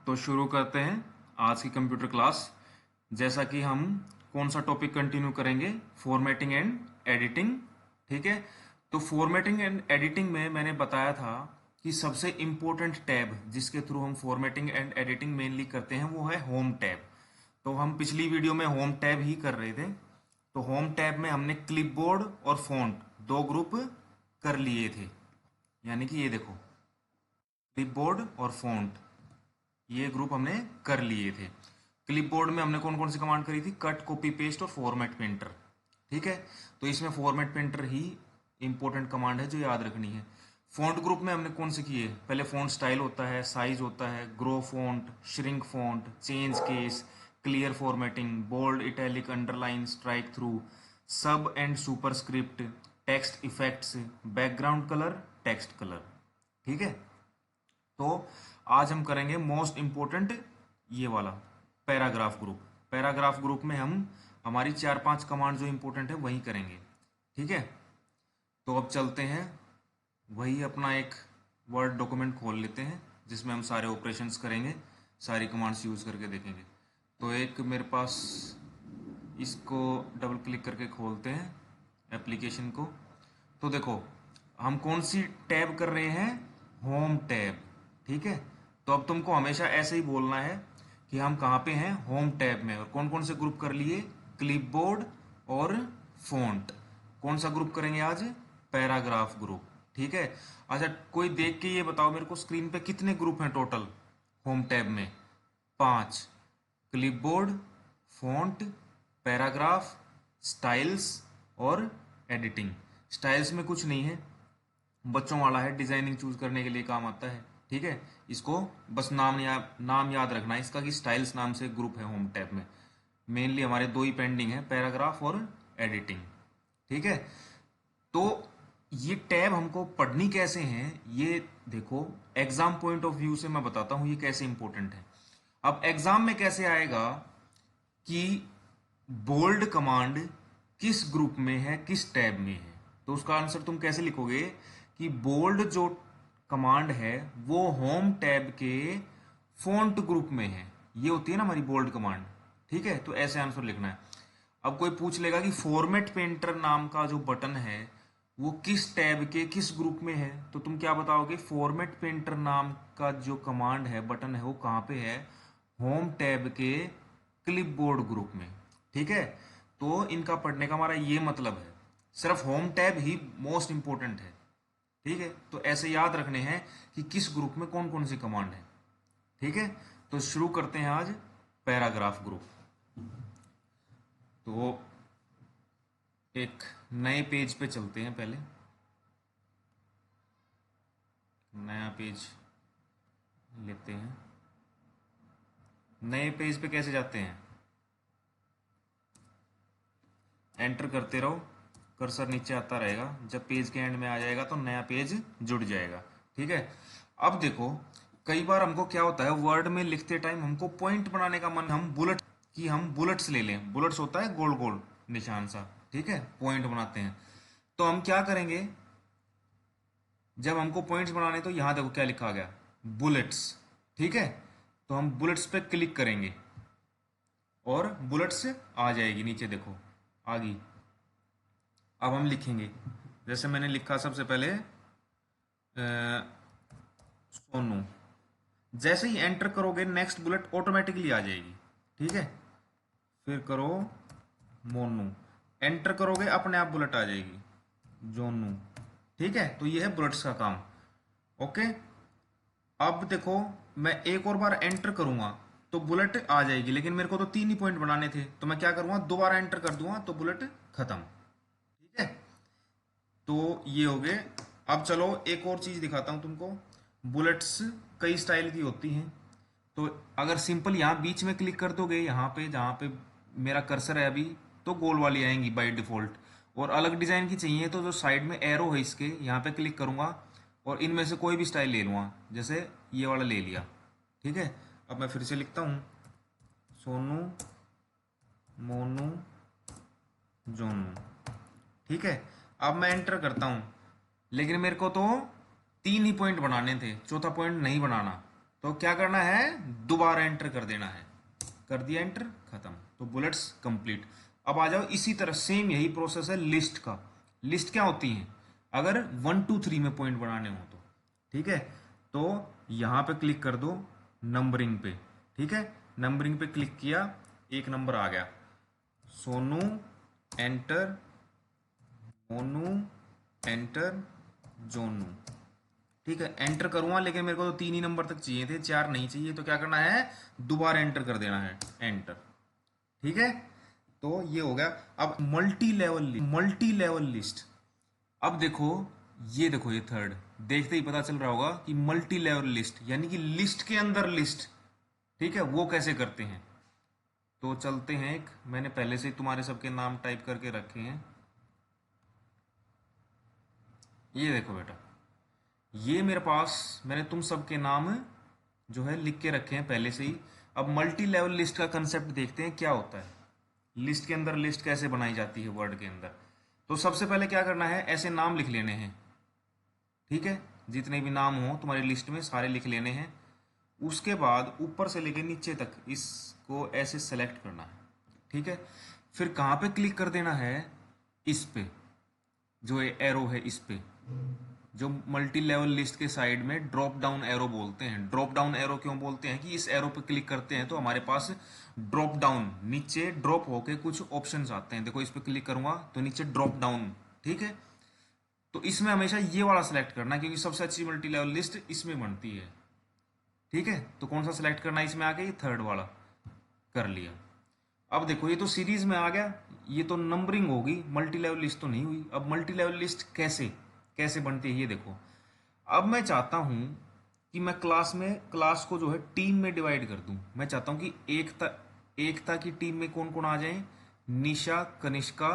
तो शुरू करते हैं आज की कंप्यूटर क्लास। जैसा कि हम कौन सा टॉपिक कंटिन्यू करेंगे, फॉर्मेटिंग एंड एडिटिंग। ठीक है, तो फॉर्मेटिंग एंड एडिटिंग में मैंने बताया था कि सबसे इम्पोर्टेंट टैब जिसके थ्रू हम फॉर्मेटिंग एंड एडिटिंग मेनली करते हैं वो है होम टैब। तो हम पिछली वीडियो में होम टैब ही कर रहे थे। तो होम टैब में हमने क्लिपबोर्ड और फॉन्ट दो ग्रुप कर लिए थे, यानी कि ये देखो क्लिपबोर्ड और फॉन्ट ये ग्रुप हमने कर लिए थे। क्लिपबोर्ड में हमने कौन कौन सी कमांड करी थी, कट, कॉपी पेस्ट और फॉर्मेट पेंटर। ठीक है, तो इसमें फॉर्मेट पेंटर ही इंपॉर्टेंट कमांड है जो याद रखनी है। फॉन्ट ग्रुप में हमने कौन से किए, पहले फॉन्ट स्टाइल होता है, साइज होता है, grow font, shrink font, change case, clear formatting, bold, italic, underline, strike through, sub and superscript, text effects, background colour, text colour. ठीक है, तो आज हम करेंगे मोस्ट इम्पोर्टेंट ये वाला पैराग्राफ ग्रुप। पैराग्राफ ग्रुप में हम हमारी 4-5 कमांड जो इम्पोर्टेंट है वही करेंगे। ठीक है, तो अब चलते हैं, वही अपना एक वर्ड डॉक्यूमेंट खोल लेते हैं जिसमें हम सारे ऑपरेशंस करेंगे, सारी कमांड्स यूज़ करके देखेंगे। तो एक मेरे पास, इसको डबल क्लिक करके खोलते हैं एप्लीकेशन को। तो देखो हम कौन सी टैब कर रहे हैं, होम टैब। ठीक है, तो अब तुमको हमेशा ऐसे ही बोलना है कि हम कहाँ पे हैं, होम टैब में। और कौन कौन से ग्रुप कर लिए, क्लिपबोर्ड और फॉन्ट। कौन सा ग्रुप करेंगे आज, पैराग्राफ ग्रुप। ठीक है, अच्छा कोई देख के ये बताओ मेरे को स्क्रीन पे कितने ग्रुप हैं टोटल होम टैब में। 5, क्लिपबोर्ड, फॉन्ट, पैराग्राफ, स्टाइल्स और एडिटिंग। स्टाइल्स में कुछ नहीं है, बच्चों वाला है, डिजाइनिंग चूज करने के लिए काम आता है। ठीक है, इसको बस नाम याद रखना है इसका कि स्टाइल्स नाम से ग्रुप है होम टैब में। मेनली हमारे दो ही पेंडिंग है, पैराग्राफ और एडिटिंग। ठीक है, तो ये टैब हमको पढ़नी कैसे हैं ये देखो, एग्जाम पॉइंट ऑफ व्यू से मैं बताता हूं ये कैसे इंपॉर्टेंट है। अब एग्जाम में कैसे आएगा कि बोल्ड कमांड किस ग्रुप में है, किस टैब में है, तो उसका आंसर तुम कैसे लिखोगे कि बोल्ड जो कमांड है वो होम टैब के फॉन्ट ग्रुप में है। ये होती है ना हमारी बोल्ड कमांड। ठीक है, तो ऐसे आंसर लिखना है। अब कोई पूछ लेगा कि फॉर्मेट पेंटर नाम का जो बटन है वो किस टैब के किस ग्रुप में है, तो तुम क्या बताओगे, फॉर्मेट पेंटर नाम का जो कमांड है, बटन है, वो कहाँ पे है, होम टैब के क्लिपबोर्ड ग्रुप में। ठीक है, तो इनका पढ़ने का हमारा ये मतलब है, सिर्फ होम टैब ही मोस्ट इंपॉर्टेंट है। ठीक है, तो ऐसे याद रखने हैं कि किस ग्रुप में कौन कौन सी कमांड है। ठीक है, तो शुरू करते हैं आज पैराग्राफ ग्रुप। तो एक नए पेज पे चलते हैं, पहले नया पेज लेते हैं। नए पेज पे कैसे जाते हैं, एंटर करते रहो, कर्सर नीचे आता रहेगा, जब पेज के एंड में आ जाएगा तो नया पेज जुड़ जाएगा। ठीक है, अब देखो कई बार हमको क्या होता है, वर्ड में लिखते टाइम हमको पॉइंट बनाने का मन, हम बुलेट्स ले लें। बुलेट्स होता है गोल गोल निशान सा, ठीक है, पॉइंट बनाते हैं। तो हम क्या करेंगे, जब हमको पॉइंट्स बनाने, तो यहां देखो क्या लिखा गया, बुलेट्स। ठीक है, तो हम बुलेट्स पे क्लिक करेंगे और बुलेट्स आ जाएगी नीचे, देखो आ गई। अब हम लिखेंगे, जैसे मैंने लिखा सबसे पहले सोनू। जैसे ही एंटर करोगे नेक्स्ट बुलेट ऑटोमेटिकली आ जाएगी। ठीक है, फिर करो मोनू, एंटर करोगे अपने आप बुलेट आ जाएगी, जोनू। ठीक है, तो ये है बुलेट्स का काम। ओके, अब देखो मैं एक और बार एंटर करूंगा तो बुलेट आ जाएगी, लेकिन मेरे को तो 3 ही पॉइंट बनाने थे, तो मैं क्या करूंगा, दोबारा एंटर कर दूंगा तो बुलेट खत्म। ठीक है, तो ये हो गए। अब चलो एक और चीज दिखाता हूं तुमको। बुलेट्स कई स्टाइल की होती हैं, तो अगर सिंपल यहाँ बीच में क्लिक कर दोगे, यहाँ पे जहाँ पे मेरा कर्सर है अभी, तो गोल वाली आएंगी बाय डिफॉल्ट। और अलग डिजाइन की चाहिए तो जो साइड में एरो है इसके, यहाँ पे क्लिक करूंगा और इनमें से कोई भी स्टाइल ले लूंगा, जैसे ये वाला ले लिया। ठीक है, अब मैं फिर से लिखता हूँ, सोनू, मोनू, जोनू। ठीक है, अब मैं एंटर करता हूं, लेकिन मेरे को तो 3 ही पॉइंट बनाने थे, चौथा पॉइंट नहीं बनाना। तो क्या करना है, दोबारा एंटर कर देना है। कर दिया एंटर, खत्म। तो बुलेट्स कंप्लीट। अब आ जाओ, इसी तरह सेम यही प्रोसेस है लिस्ट का। लिस्ट क्या होती है, अगर 1 2 3 में पॉइंट बनाने हो तो, ठीक है। तो यहां पे क्लिक कर दो नंबरिंग पे, ठीक है। नंबरिंग पे क्लिक किया, एक नंबर आ गया, सोनू एंटर, मोनू एंटर, जोनू, ठीक है। एंटर करूंगा, लेकिन मेरे को तो 3 ही नंबर तक चाहिए थे, 4 नहीं चाहिए। तो क्या करना है, दोबारा एंटर कर देना है, एंटर, ठीक है। तो ये हो गया। अब मल्टी लेवल लिस्ट। अब देखो, ये देखो, ये थर्ड, देखते ही पता चल रहा होगा कि मल्टी लेवल लिस्ट यानी कि लिस्ट के अंदर लिस्ट, ठीक है। वो कैसे करते हैं, तो चलते हैं। एक मैंने पहले से तुम्हारे सबके नाम टाइप करके रखे हैं, ये देखो बेटा, ये मेरे पास मैंने तुम सबके नाम जो है लिख के रखे हैं पहले से ही। अब मल्टी लेवल लिस्ट का कंसेप्ट देखते हैं क्या होता है, लिस्ट के अंदर लिस्ट कैसे बनाई जाती है वर्ड के अंदर। तो सबसे पहले क्या करना है, ऐसे नाम लिख लेने हैं, ठीक है। जितने भी नाम हो तुम्हारी लिस्ट में सारे लिख लेने हैं। उसके बाद ऊपर से लेके नीचे तक इसको ऐसे सेलेक्ट करना है, ठीक है। फिर कहाँ पे क्लिक कर देना है, इस पे, जो ये एरो है इस पे, जो मल्टी लेवल लिस्ट के साइड में ड्रॉप डाउन एरो बोलते हैं। ड्रॉप डाउन एरो क्यों बोलते हैं कि इस एरो पे क्लिक करते हैं तो हमारे पास ड्रॉप डाउन, नीचे ड्रॉप होके कुछ ऑप्शंस आते हैं। देखो, इस पे क्लिक करूंगा तो नीचे ड्रॉप डाउन, ठीक है। तो इसमें हमेशा ये वाला सेलेक्ट करना है, क्योंकि सबसे अच्छी मल्टी लेवल लिस्ट इसमें बनती है, ठीक है। तो कौन सा सेलेक्ट करना है इसमें आके, ये थर्ड वाला कर लिया। अब देखो, ये तो सीरीज में आ गया, ये तो नंबरिंग होगी, मल्टी लेवल लिस्ट तो नहीं हुई। अब मल्टी लेवल लिस्ट कैसे कैसे बनती है ये देखो। अब मैं चाहता हूं कि मैं क्लास को जो है टीम में डिवाइड कर दूं। मैं चाहता हूं कि एकता की टीम में कौन कौन आ जाए, निशा, कनिष्का,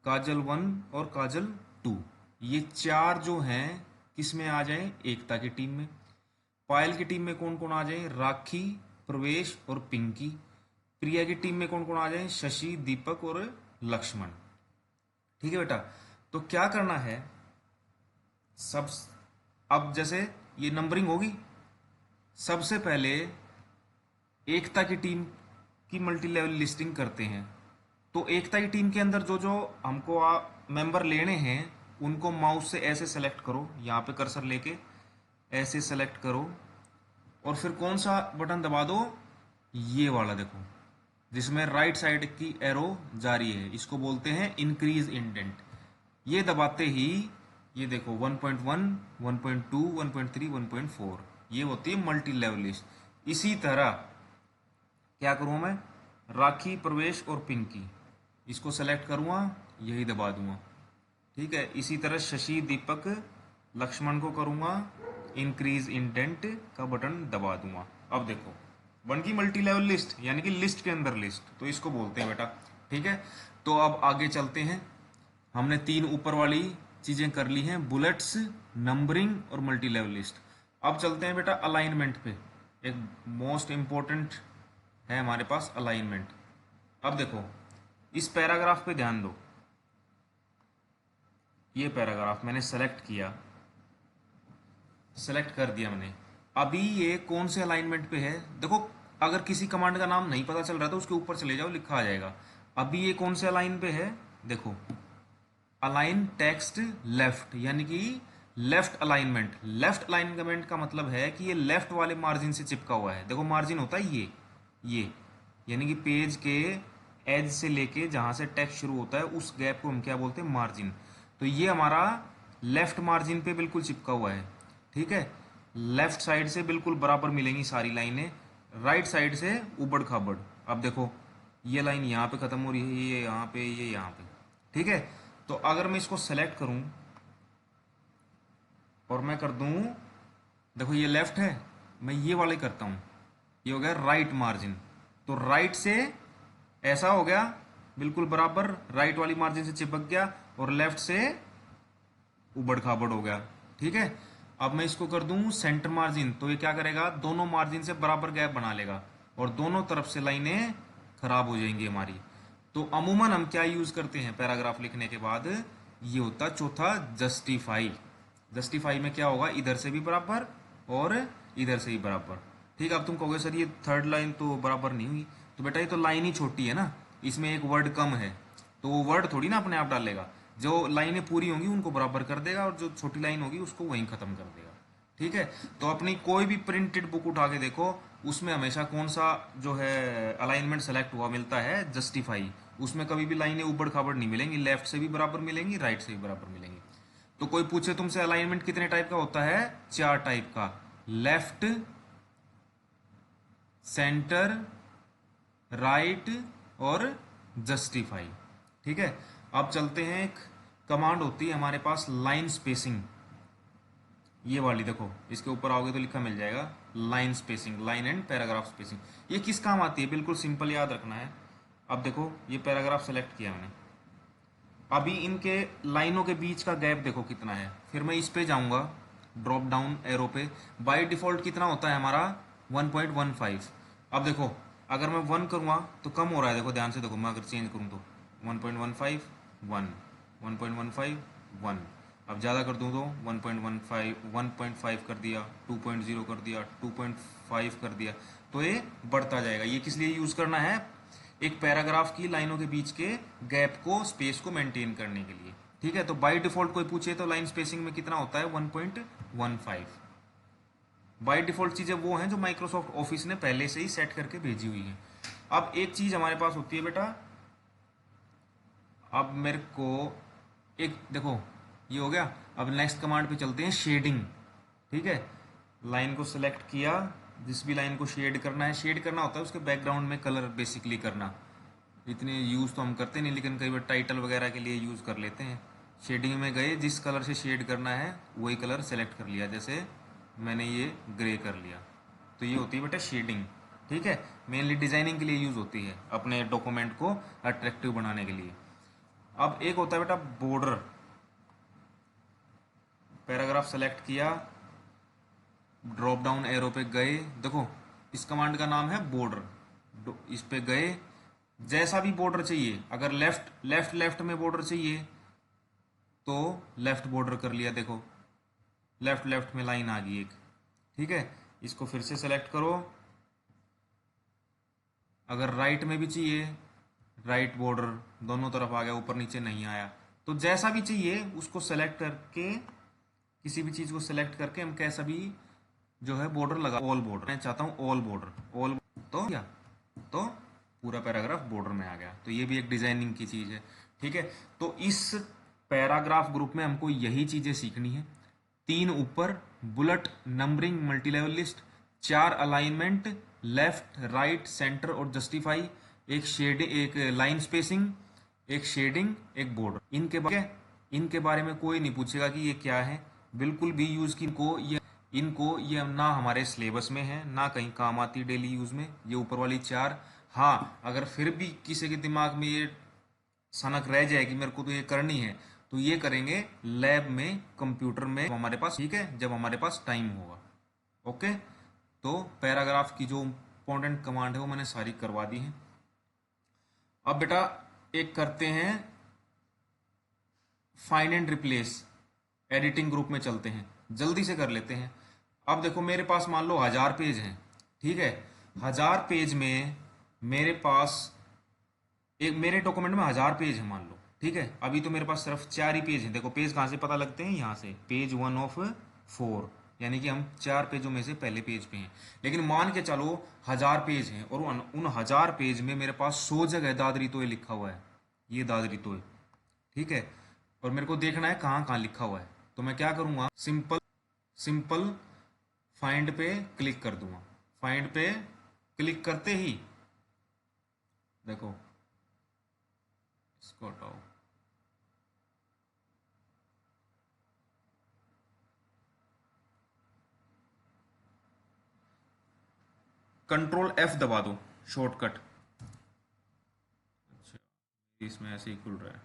काजल 1 और काजल 2, ये 4 जो हैं किस में आ जाए, एकता की टीम में। पायल की टीम में कौन कौन आ जाए, राखी, प्रवेश और पिंकी। प्रिया की टीम में कौन कौन आ जाए, शशि, दीपक और लक्ष्मण, ठीक है बेटा। तो क्या करना है, सब, अब जैसे ये नंबरिंग होगी, सबसे पहले एकता की टीम की मल्टी लेवल लिस्टिंग करते हैं। तो एकता की टीम के अंदर जो जो हमको मेंबर लेने हैं उनको माउस से ऐसे सेलेक्ट करो, यहाँ पे कर्सर लेके ऐसे सेलेक्ट करो, और फिर कौन सा बटन दबा दो, ये वाला देखो, जिसमें राइट साइड की एरो जा रही है, इसको बोलते हैं इंक्रीज इंडेंट। ये दबाते ही ये देखो 1.1, 1.2, 1.3, 1.4, ये होती है मल्टी लेवल लिस्ट। इसी तरह क्या करूँ मैं, राखी, प्रवेश और पिंकी, इसको सेलेक्ट करूँगा, यही दबा दूंगा, ठीक है। इसी तरह शशि, दीपक, लक्ष्मण को करूँगा, इंक्रीज इंडेंट का बटन दबा दूंगा। अब देखो बन की मल्टी लेवल लिस्ट, यानी कि लिस्ट के अंदर लिस्ट, तो इसको बोलते हैं बेटा, ठीक है। तो अब आगे चलते हैं। हमने 3 ऊपर वाली चीजें कर ली हैं, बुलेट्स, नंबरिंग और मल्टी लेवल लिस्ट। अब चलते हैं बेटा अलाइनमेंट पे। एक मोस्ट इंपॉर्टेंट है हमारे पास अलाइनमेंट। अब देखो, इस पैराग्राफ पे ध्यान दो, ये पैराग्राफ मैंने सेलेक्ट किया, सेलेक्ट कर दिया मैंने। अभी ये कौन से अलाइनमेंट पे है, देखो अगर किसी कमांड का नाम नहीं पता चल रहा तो उसके ऊपर चले जाओ, लिखा आ जाएगा। अभी ये कौन से अलाइन पे है, देखो अलाइन टेक्स्ट लेफ्ट, यानी कि लेफ्ट अलाइनमेंट। लेफ्ट अलाइनमेंट का मतलब है कि ये लेफ्ट वाले मार्जिन से चिपका हुआ है। देखो मार्जिन होता है ये यानी कि पेज के एज से लेके जहां से टेक्स्ट शुरू होता है उस गैप को हम क्या बोलते हैं, मार्जिन। तो ये हमारा लेफ्ट मार्जिन पे बिल्कुल चिपका हुआ है, ठीक है। लेफ्ट साइड से बिल्कुल बराबर मिलेंगी सारी लाइनें, राइट साइड से उबड़ खाबड़। अब देखो ये लाइन यहाँ पे खत्म हो रही है, ये यहाँ पे, ये यहाँ पे, ठीक है। तो अगर मैं इसको सेलेक्ट करूं और मैं कर दूं, देखो ये लेफ्ट है, मैं ये वाले करता हूं, ये हो गया राइट मार्जिन। तो राइट से ऐसा हो गया बिल्कुल बराबर, राइट वाली मार्जिन से चिपक गया, और लेफ्ट से उबड़ खाबड़ हो गया, ठीक है। अब मैं इसको कर दूं सेंटर मार्जिन, तो ये क्या करेगा, दोनों मार्जिन से बराबर गैप बना लेगा और दोनों तरफ से लाइनें खराब हो जाएंगी हमारी। तो अमूमन हम क्या यूज करते हैं पैराग्राफ लिखने के बाद, ये होता चौथा जस्टिफाई। जस्टिफाई में क्या होगा, इधर से भी बराबर और इधर से भी बराबर। ठीक है। अब तुम कहोगे सर ये थर्ड लाइन तो बराबर नहीं हुई, तो बेटा ये तो लाइन ही छोटी है ना, इसमें एक वर्ड कम है, तो वो वर्ड थोड़ी ना अपने आप डालेगा, जो लाइनें पूरी होंगी उनको बराबर कर देगा और जो छोटी लाइन होगी उसको वहीं खत्म कर देगा। ठीक है। तो अपनी कोई भी प्रिंटेड बुक उठा के देखो, उसमें हमेशा कौन सा जो है अलाइनमेंट सेलेक्ट हुआ मिलता है, जस्टिफाई। उसमें कभी भी लाइनें ऊबड़ खाबड़ नहीं मिलेंगी, लेफ्ट से भी बराबर मिलेंगी, राइट से भी बराबर मिलेंगी। तो कोई पूछे तुमसे अलाइनमेंट कितने टाइप का होता है, 4 टाइप का, लेफ्ट, सेंटर, राइट और जस्टिफाई। ठीक है। अब चलते हैं, एक कमांड होती है हमारे पास लाइन स्पेसिंग, ये वाली देखो, इसके ऊपर आओगे तो लिखा मिल जाएगा line spacing, line and paragraph spacing. ये किस काम आती है, बिल्कुल सिंपल याद रखना है। अब देखो ये पैराग्राफ सेलेक्ट किया मैंने, अभी इनके लाइनों के बीच का गैप देखो कितना है, फिर मैं इस पे जाऊंगा ड्रॉप डाउन एरो पे, बाय डिफॉल्ट कितना होता है हमारा 1.15। अब देखो अगर मैं 1 करूँगा तो कम हो रहा है, देखो ध्यान से देखो, मैं अगर चेंज करूँ तो 1.15 1, 1.15 1, अब ज़्यादा कर दूँ तो 1.15 1.5 कर दिया, 2.0 कर दिया, 2.5 कर दिया, तो ये बढ़ता जाएगा। ये किस लिए यूज़ करना है, एक पैराग्राफ की लाइनों के बीच के गैप को, स्पेस को मेंटेन करने के लिए। ठीक है। तो बाय डिफॉल्ट कोई पूछे तो लाइन स्पेसिंग में कितना होता है 1.15। बाय डिफॉल्ट चीज़ें वो हैं जो माइक्रोसॉफ्ट ऑफिस ने पहले से ही सेट करके भेजी हुई हैं। अब एक चीज़ हमारे पास होती है बेटा, अब मेरे को एक देखो ये हो गया। अब नेक्स्ट कमांड पे चलते हैं, शेडिंग। ठीक है। लाइन को सिलेक्ट किया, जिस भी लाइन को शेड करना है, शेड करना होता है उसके बैकग्राउंड में कलर बेसिकली करना, इतने यूज़ तो हम करते नहीं, लेकिन कई बार टाइटल वगैरह के लिए यूज़ कर लेते हैं। शेडिंग में गए, जिस कलर से शेड करना है वही कलर सेलेक्ट कर लिया, जैसे मैंने ये ग्रे कर लिया, तो ये होती है बेटा शेडिंग। ठीक है। मेनली डिजाइनिंग के लिए यूज़ होती है, अपने डॉक्यूमेंट को अट्रैक्टिव बनाने के लिए। अब एक होता है बेटा बॉर्डर, पैराग्राफ सेलेक्ट किया, ड्रॉप डाउन एरो पे गए, देखो इस कमांड का नाम है बॉर्डर, इस पे गए, जैसा भी बॉर्डर चाहिए, अगर लेफ्ट लेफ्ट लेफ्ट में बॉर्डर चाहिए तो लेफ्ट बॉर्डर कर लिया, देखो लेफ्ट लेफ्ट में लाइन आ गई एक। ठीक है। इसको फिर से सेलेक्ट करो, अगर राइट में भी चाहिए, राइट बॉर्डर दोनों तरफ आ गया, ऊपर नीचे नहीं आया, तो जैसा भी चाहिए उसको सेलेक्ट करके, किसी भी चीज़ को सेलेक्ट करके हम कैसा भी जो है बॉर्डर लगा, ऑल बॉर्डर मैं चाहता हूँ, ऑल बॉर्डर, ऑल, तो क्या, तो पूरा पैराग्राफ बॉर्डर में आ गया। तो ये भी एक डिजाइनिंग की चीज़ है। ठीक है। तो इस पैराग्राफ ग्रुप में हमको यही चीज़ें सीखनी है, 3 ऊपर bullet, numbering, multi level list, 4 alignment, left right centre और जस्टिफाई, एक शेडिंग, एक लाइन स्पेसिंग, एक शेडिंग, एक बॉर्डर। इनके बारे में कोई नहीं पूछेगा कि ये क्या है, बिल्कुल भी यूज की इनको ये ना हमारे सिलेबस में है, ना कहीं काम आती डेली यूज में, ये ऊपर वाली 4। हाँ, अगर फिर भी किसी के दिमाग में ये सनक रह जाए कि मेरे को तो ये करनी है, तो ये करेंगे लैब में, कंप्यूटर में हमारे पास, ठीक है, जब हमारे पास टाइम होगा। ओके। तो पैराग्राफ की जो इंपॉर्टेंट कमांड है वो मैंने सारी करवा दी है। अब बेटा एक करते हैं find and replace, editing group में चलते हैं, जल्दी से कर लेते हैं। अब देखो मेरे पास मान लो 1000 पेज हैं। ठीक है। 1000 पेज में मेरे पास एक, मेरे डॉक्यूमेंट में 1000 पेज है मान लो। ठीक है। अभी तो मेरे पास सिर्फ 4 ही पेज हैं। देखो पेज कहाँ से पता लगते हैं, यहाँ से, पेज 1 ऑफ 4, यानी कि हम 4 पेजों में से पहले पेज पे हैं। लेकिन मान के चलो 1000 पेज हैं और उन 1000 पेज में मेरे पास 100 जगह दादरी तोय लिखा हुआ है, ये दादरी तोय। ठीक है। और मेरे को देखना है कहाँ कहाँ लिखा हुआ है, तो मैं क्या करूँगा, सिंपल सिंपल फाइंड पे क्लिक कर दूंगा। फाइंड पे क्लिक करते ही देखो, इसको हटाओ, कंट्रोल F दबा दो, शॉर्टकट। अच्छा, इसमें ऐसे ही खुल रहा है।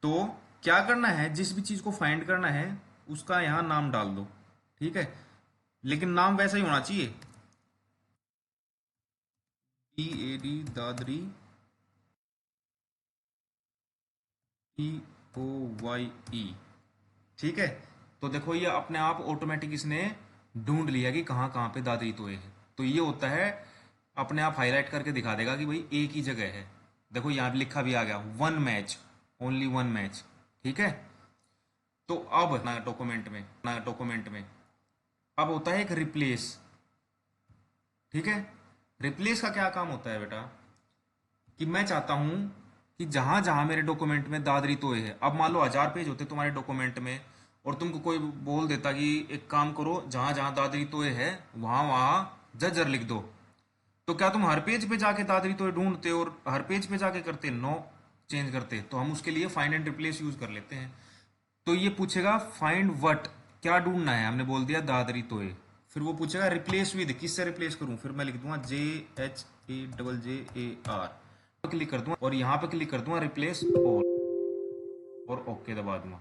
तो क्या करना है, जिस भी चीज को फाइंड करना है उसका यहां नाम डाल दो। ठीक है। लेकिन नाम वैसा ही होना चाहिए, DAD दादरी, TOYE। ठीक है। तो देखो ये अपने आप ऑटोमेटिक इसने ढूंढ लिया कि कहाँ कहाँ पे दादरी तोय है। तो ये होता है, अपने आप हाईलाइट करके दिखा देगा कि भाई एक ही जगह है। देखो यहाँ पे लिखा भी आ गया, one match, only one match. ठीक है, तो अब ना डॉक्यूमेंट में अब होता है एक रिप्लेस। ठीक है, रिप्लेस का क्या काम होता है बेटा, कि मैं चाहता हूं कि जहां जहां मेरे डॉक्यूमेंट में दादरी तोय है, अब मान लो 1000 पेज होते तुम्हारे डॉक्यूमेंट में, और तुमको कोई बोल देता कि एक काम करो, जहां जहां दादरी तोय है वहां वहां जज्जर लिख दो, तो क्या तुम हर पेज पे जाके दादरी तोय ढूंढते और हर पेज पे जाके करते? नो, चेंज करते। तो हम उसके लिए फाइंड एंड रिप्लेस यूज कर लेते हैं। तो ये पूछेगा फाइंड व्हाट, क्या ढूंढना है, हमने बोल दिया दादरी तोय। फिर वो पूछेगा रिप्लेस विद, किससे रिप्लेस करूं, फिर मैं लिख दूंगा JHAJJAR, क्लिक कर दूंगा और यहाँ पे क्लिक कर दूंगा रिप्लेस ऑल, और ओके दबा दूंगा।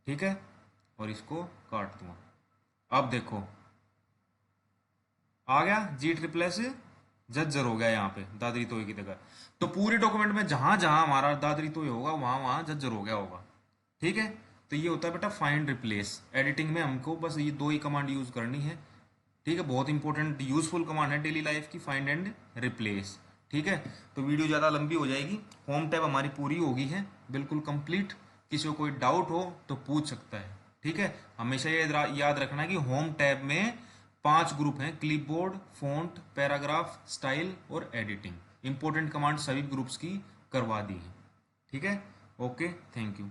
ठीक है, और इसको काट दूंगा। अब देखो आ गया, जी ट्रिपलेस जज्जर हो गया यहाँ पे दादरी तोय की जगह। तो पूरे डॉक्यूमेंट में जहां जहां हमारा दादरी तोय होगा वहां वहां जज्जर हो गया होगा। ठीक है, तो ये होता है बेटा फाइंड रिप्लेस। एडिटिंग में हमको बस ये दो ही कमांड यूज करनी है। ठीक है, बहुत इंपॉर्टेंट यूजफुल कमांड है डेली लाइफ की, फाइंड एंड रिप्लेस। ठीक है, तो वीडियो ज़्यादा लंबी हो जाएगी। होम टैब हमारी पूरी होगी है, बिल्कुल कंप्लीट। किसी को कोई डाउट हो तो पूछ सकता है। ठीक है, हमेशा ये याद रखना कि होम टैब में 5 ग्रुप हैं, क्लिपबोर्ड, फॉन्ट, पैराग्राफ, स्टाइल और एडिटिंग। इंपॉर्टेंट कमांड सभी ग्रुप्स की करवा दी है। ठीक है, ओके, थैंक यू।